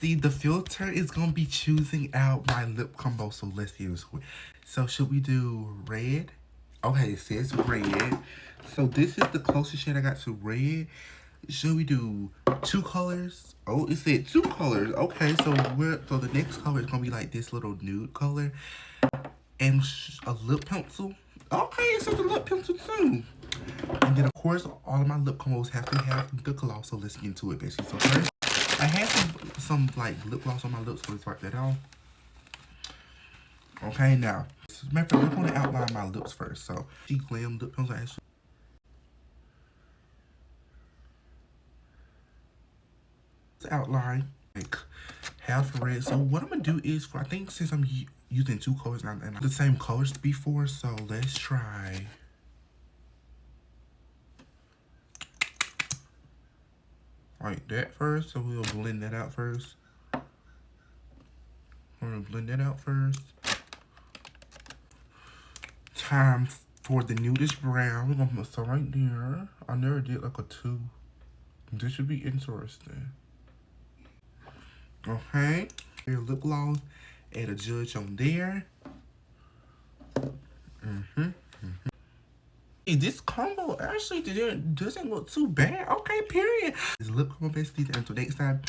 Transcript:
See, the filter is gonna be choosing out my lip combo, so let's use it. So should we do red? Okay, it says red. So this is the closest shade I got to red. Should we do 2 colors? Oh, it said 2 colors. Okay, so the next color is gonna be like this little nude color and a lip pencil. Okay, so the lip pencil too. And then of course all of my lip combos have to have the gloss. So let's get into it, basically. So first, I had some like lip gloss on my lips, so let's wipe that off. Okay, now remember we're gonna outline my lips first. So she glam lip pencil actually. Outline like half red. So what I'm gonna do is, I think since I'm using 2 colors now and the same colors before, so let's try. Like that first, so we'll blend that out first. We're gonna blend that out first. Time for the nudist brown. We're gonna put some right there. I never did like a 2. This should be interesting. Okay. Here, lip gloss. Add a judge on there. Hey, this combo actually doesn't look too bad. Okay, period. This lip combo basically, until next time.